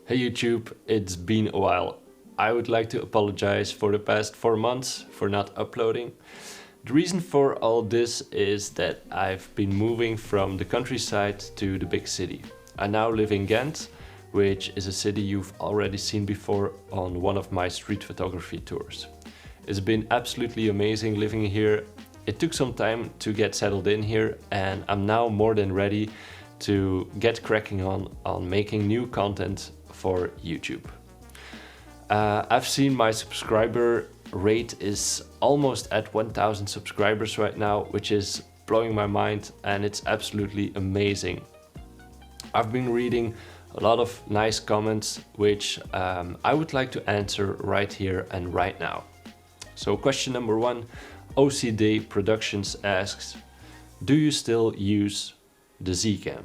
Hey YouTube, it's been a while. I would like to apologize for the past 4 months for not uploading. The reason for all this is that I've been moving from the countryside to the big city. I now live in Ghent, which is a city you've already seen before on one of my street photography tours. It's been absolutely amazing living here. It took some time to get settled in here, and I'm now more than ready to get cracking on making new content for YouTube. I've seen my subscriber rate is almost at 1,000 subscribers right now, which is blowing my mind, and it's absolutely amazing. I've been reading a lot of nice comments, which I would like to answer right here and right now. So question number 1, OCD Productions asks, do you still use the Zcam?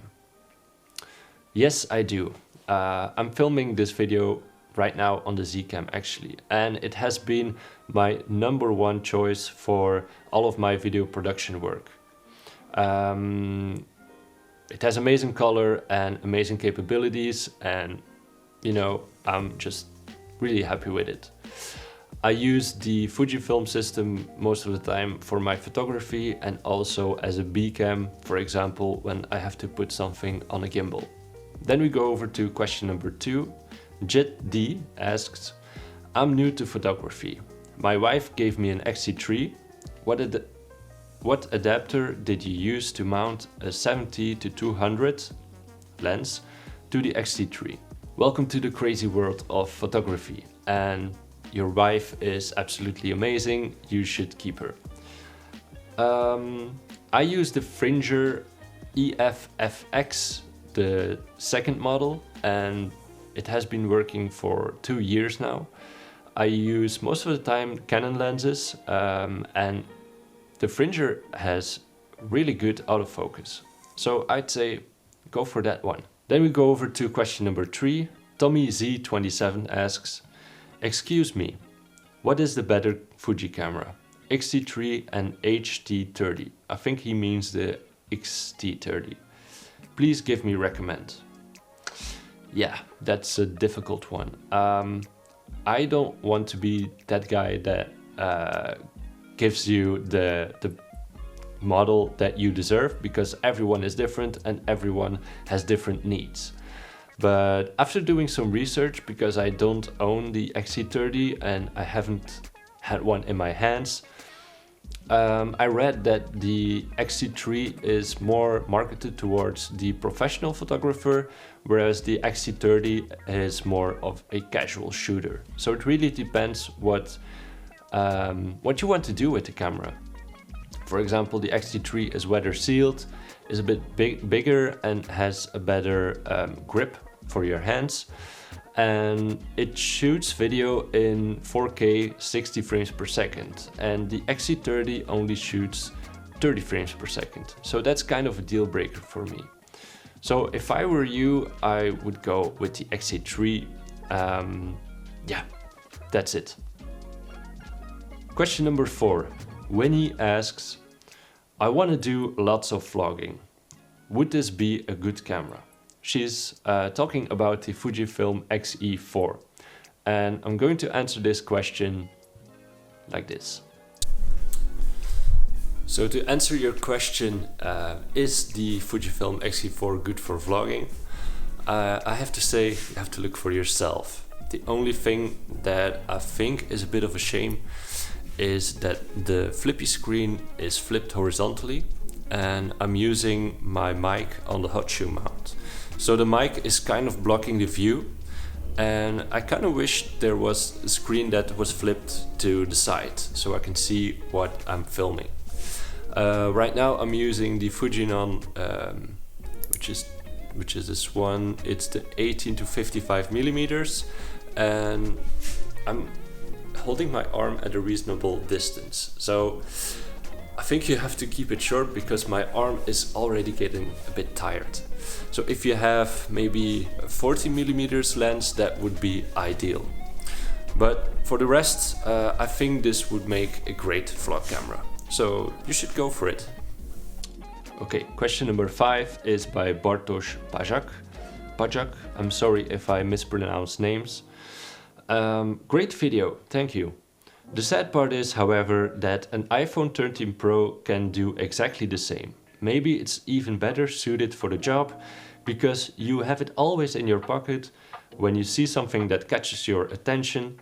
Yes, I do. I'm filming this video right now on the Zcam actually, and it has been my number one choice for all of my video production work. It has amazing color and amazing capabilities, and you know, I'm just really happy with it. I use the Fujifilm system most of the time for my photography, and also as a B-cam, for example, when I have to put something on a gimbal. Then we go over to question number 2. Jet D asks, I'm new to photography. My wife gave me an XT3. What adapter did you use to mount a 70 to 200 lens to the XT3? Welcome to the crazy world of photography, and your wife is absolutely amazing. You should keep her. I use the Fringer EFFX, the second model, and it has been working for 2 years now. I use most of the time Canon lenses, and the Fringer has really good autofocus. So I'd say go for that one. Then we go over to question number 3. Tommy Z27 asks, excuse me, what is the better Fuji camera? X-T3 and HT30. I think he means the X-T30. Please give me recommend. Yeah, that's a difficult one. I don't want to be that guy that gives you the model that you deserve, because everyone is different and everyone has different needs. But after doing some research, because I don't own the XT30 and I haven't had one in my hands, I read that the XT3 is more marketed towards the professional photographer, whereas the XT30 is more of a casual shooter. So it really depends what you want to do with the camera. For example, the XT3 is weather sealed, is a bit bigger and has a better grip for your hands, and it shoots video in 4K 60 frames per second, and the XT30 only shoots 30 frames per second. So that's kind of a deal breaker for me. So if I were you, I would go with the XT3. Yeah, that's it. Question number 4. Winnie asks, I want to do lots of vlogging. Would this be a good camera? She's talking about the Fujifilm X-E4, and I'm going to answer this question like this. So to answer your question, is the Fujifilm X-E4 good for vlogging? I have to say, you have to look for yourself. The only thing that I think is a bit of a shame is that the flippy screen is flipped horizontally, and I'm using my mic on the hot shoe mount. So the mic is kind of blocking the view, and I kind of wish there was a screen that was flipped to the side so I can see what I'm filming. Right now I'm using the Fujinon, which is this one. It's the 18 to 55 millimeters, and I'm holding my arm at a reasonable distance. So I think you have to keep it short because my arm is already getting a bit tired. So if you have maybe a 40 millimeters lens, that would be ideal. But for the rest, I think this would make a great vlog camera. So you should go for it. Okay, question number 5 is by Bartosz Pajak. Pajak. I'm sorry if I mispronounce names. Great video, thank you. The sad part is, however, that an iPhone 13 Pro can do exactly the same. Maybe it's even better suited for the job because you have it always in your pocket when you see something that catches your attention.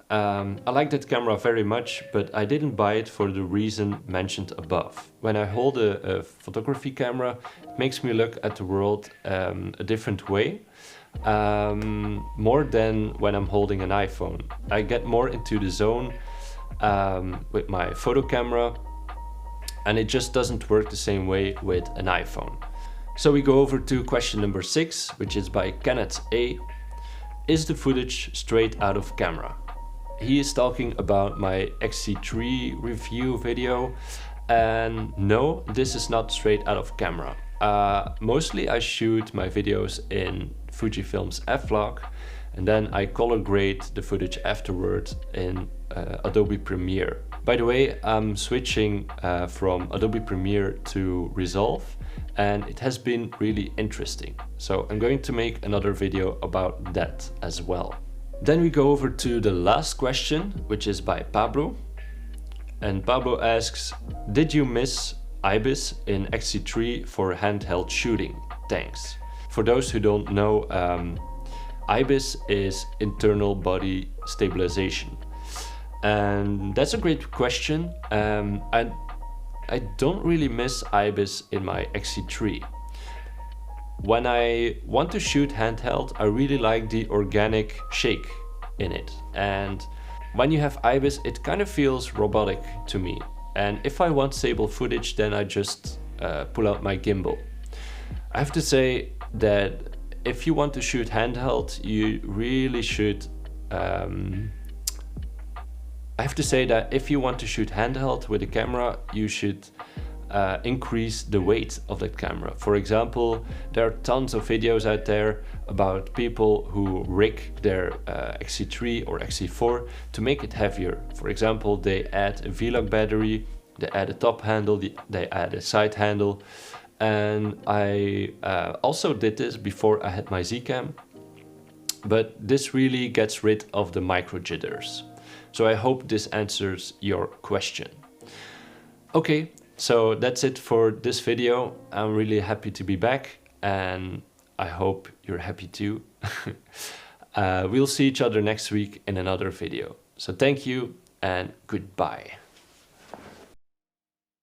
I like that camera very much, but I didn't buy it for the reason mentioned above. When I hold a photography camera, it makes me look at the world a different way. More than when I'm holding an iPhone. I get more into the zone with my photo camera, and it just doesn't work the same way with an iPhone. So we go over to question number 6, which is by Kenneth A. Is the footage straight out of camera? He is talking about my XC3 review video, and no, this is not straight out of camera. Mostly I shoot my videos in Fujifilm's F-Log, and then I color grade the footage afterward in Adobe Premiere. By the way, I'm switching from Adobe Premiere to Resolve, and it has been really interesting. So I'm going to make another video about that as well. Then we go over to the last question, which is by Pablo. And Pablo asks, did you miss IBIS in XC3 for handheld shooting? Thanks. For those who don't know, IBIS is internal body stabilization. And that's a great question. I don't really miss IBIS in my XC3. When I want to shoot handheld, I really like the organic shake in it. And when you have IBIS, it kind of feels robotic to me. And if I want stable footage, then I just pull out my gimbal. I have to say that if you want to shoot handheld, you really should... I have to say that if you want to shoot handheld with a camera, you should increase the weight of that camera. For example, there are tons of videos out there about people who rig their XC3 or XC4 to make it heavier. For example, they add a V-Log battery, they add a top handle, they add a side handle. And I also did this before I had my Zcam, but this really gets rid of the micro jitters. So I hope this answers your question. Okay, so that's it for this video. I'm really happy to be back, and I hope you're happy too. We'll see each other next week in another video. So thank you and goodbye.